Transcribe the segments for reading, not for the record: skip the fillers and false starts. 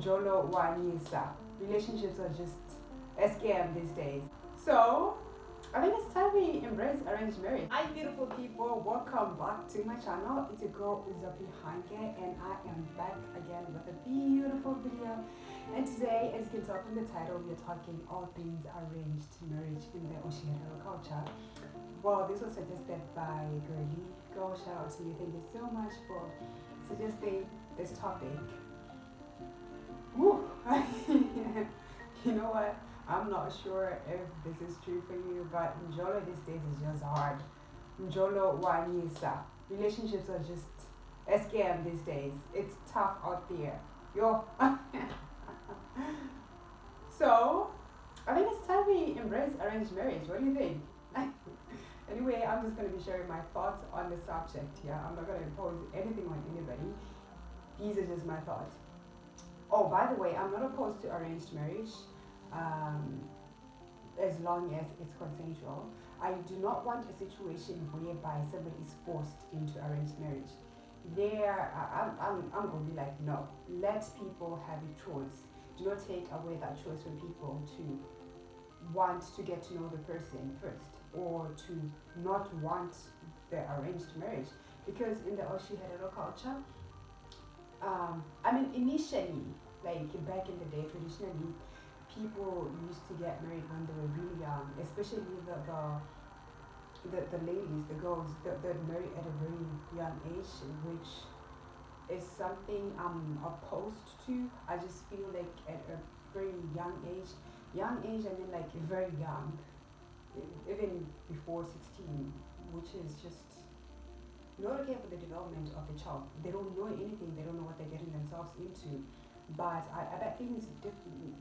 Njolo Wanyisa. Relationships are just a scam these days. So, I think it's time we embrace arranged marriage. Hi, beautiful people. Welcome back to my channel. It's your girl, Otjiherero, and I am back again with a beautiful video. And today, as you can tell from the title, we are talking all things arranged marriage in the Otjiherero culture. Well, this was suggested by Girly. Girl, shout out to you. Thank you so much for suggesting this topic. Woo! You know what? I'm not sure if this is true for you, but Njolo these days is just hard. Njolo Wanyisa. Relationships are just a scam these days. It's tough out there. Yo. So, I think it's time we embrace arranged marriage. What do you think? Anyway, I'm just going to be sharing my thoughts on the subject here. I'm not going to impose anything on anybody. These are just my thoughts. Oh, by the way, I'm not opposed to arranged marriage as long as it's consensual. I do not want a situation whereby somebody is forced into arranged marriage. I'm going to be like, no. Let people have a choice. Do not take away that choice from people to want to get to know the person first, or to not want the arranged marriage. Because in the Otjiherero culture, initially, like back in the day, traditionally, people used to get married when they were really young, especially the ladies, the girls, they'd marry at a very young age, which is something I'm opposed to. I just feel like at a very young age, I mean like very young, even before 16, which is just not okay for the development of the child. They don't know anything, they don't know what they're getting themselves into. But I bet things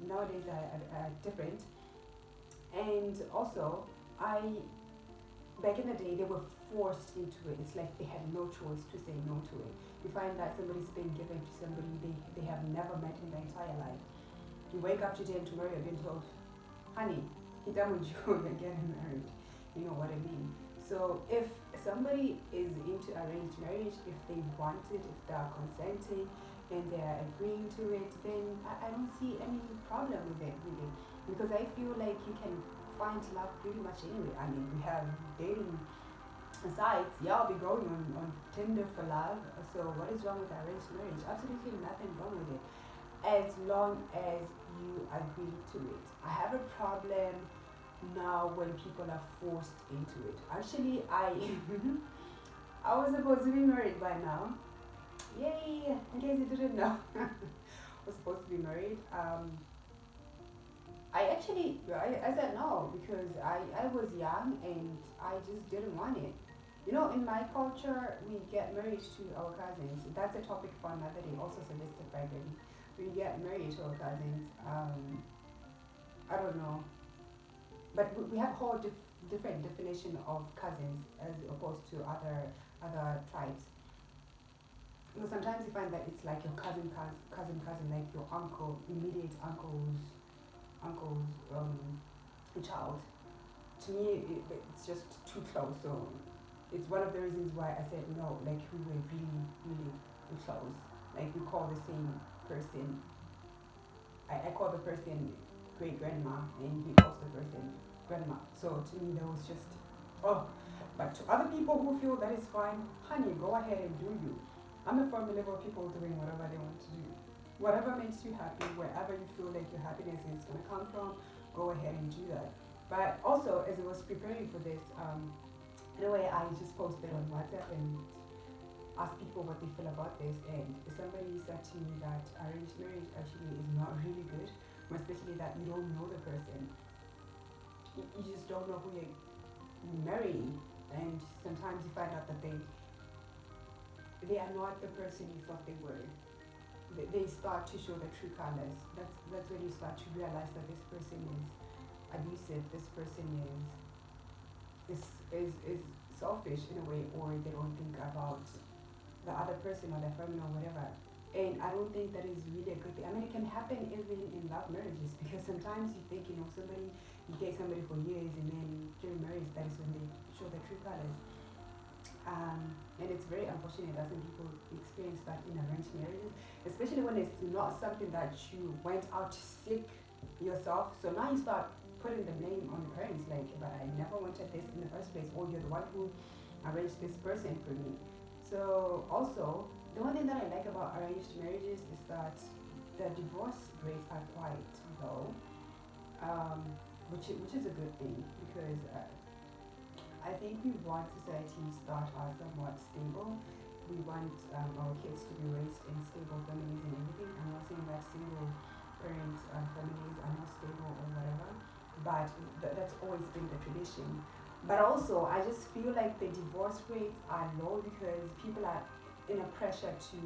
nowadays are different. And also, back in the day, they were forced into it. It's like they had no choice to say no to it. You find that somebody's been given to somebody they have never met in their entire life. You wake up today and tomorrow you're being told, honey, he done with you, you're getting married. You know what I mean? So if somebody is into arranged marriage, if they want it, if they are consenting and they are agreeing to it, then I don't see any problem with it really. Because I feel like you can find love pretty much anyway. I mean, we have dating sites. Yeah, I'll be going on Tinder for love. So what is wrong with arranged marriage? Absolutely nothing wrong with it, as long as you agree to it. I have a problem now when people are forced into it. Actually, I was supposed to be married by now. Yay! In case you didn't know, I was supposed to be married. I said no because I was young and I just didn't want it. You know, in my culture, we get married to our cousins. That's a topic for another day, also suggested by Betty. We get married to our cousins. I don't know. But we have a whole different definition of cousins as opposed to other tribes. You know, sometimes you find that it's like your cousin, like your uncle, immediate uncle's child. To me, it's just too close. So it's one of the reasons why I said no. Like we were really, really close. Like we call the same person. I call the person great grandma, and he calls the person grandma. So to me, that was just But to other people who feel that is fine, honey, go ahead and do you. I'm a firm believer of people doing whatever they want to do. Whatever makes you happy, wherever you feel like your happiness is going to come from, go ahead and do that. But also, as I was preparing for this, in a way, I just posted on WhatsApp and asked people what they feel about this. And somebody said to me that arranged marriage actually is not really good, especially that you don't know the person. You just don't know who you're marrying, and sometimes you find out that they are not the person you thought they were. They start to show the true colors. That's when you start to realize that this person is abusive, this person is selfish in a way, or they don't think about the other person or their family or whatever. And I don't think that is really a good thing. I mean, it can happen even in love marriages, because sometimes you think, you date somebody for years, and then during marriage, that is when they show their true colors. And it's very unfortunate that some people experience that in arranged marriages, especially when it's not something that you went out to seek yourself. So now you start putting the blame on the parents, like, but I never wanted this in the first place, or you're the one who arranged this person for me. So also, the one thing that I like about arranged marriages is that the divorce rates are quite low, which is a good thing because I think we want societies that are somewhat stable. We want our kids to be raised in stable families and everything. I'm not saying that single parent families are not stable or whatever, but that's always been the tradition. But also, I just feel like the divorce rates are low because people are in a pressure to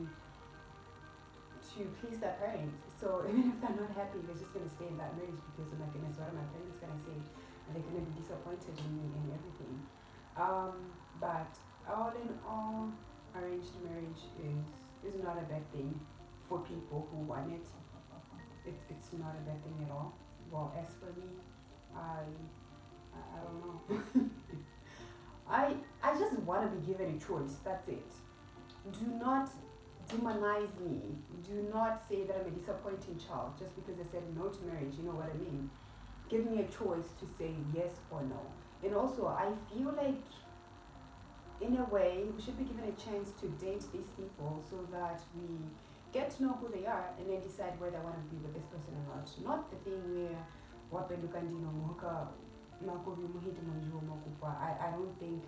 please their parents. So even if they're not happy, they're just gonna stay in that marriage because, oh my goodness, what are my parents gonna say? And they're gonna be disappointed in me and everything. But all in all, arranged marriage is not a bad thing for people who want it. It's not a bad thing at all. Well, as for me, I don't know. I just want to be given a choice. That's it. Do not demonize me. Do not say that I'm a disappointing child just because I said no to marriage. You know what I mean? Give me a choice to say yes or no. And also, I feel like, in a way, we should be given a chance to date these people so that we get to know who they are and then decide whether I want to be with this person or not. Not the thing where I don't think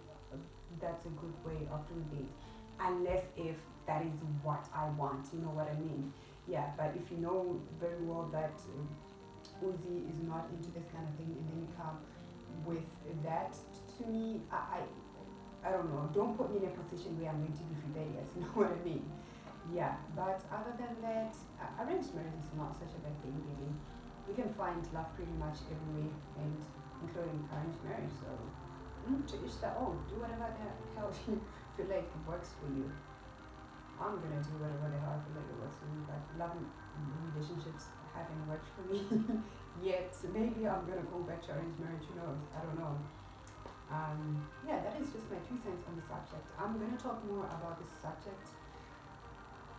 that's a good way of doing things. Unless if that is what I want, you know what I mean? Yeah, but if you know very well that Uzi is not into this kind of thing and then you come with that, to me, I don't know, don't put me in a position where I'm going to be rebellious, you know what I mean? Yeah, but other than that, arranged marriage is not such a bad thing, really. We can find love pretty much everywhere, and including arranged marriage, so to each their own. Do whatever the hell you feel like works for you. I'm gonna do whatever the hell I feel like it works for me, but love relationships haven't worked for me yet. Maybe I'm gonna go back to arranged marriage, who knows? I don't know. Yeah, that is just my 2 cents on the subject. I'm gonna talk more about this subject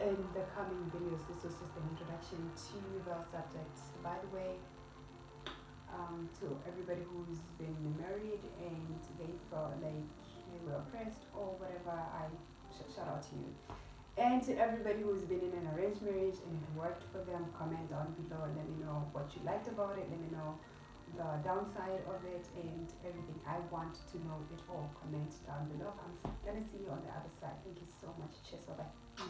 in the coming videos. This was just an introduction to the subject. By the way, to everybody who's been married and they felt like they were oppressed or whatever, I shout out to you. And to everybody who's been in an arranged marriage and it worked for them, comment down below and let me know what you liked about it. Let me know the downside of it and everything. I want to know it all. Comment down below. I'm gonna see you on the other side. Thank you so much. Cheers. Bye bye.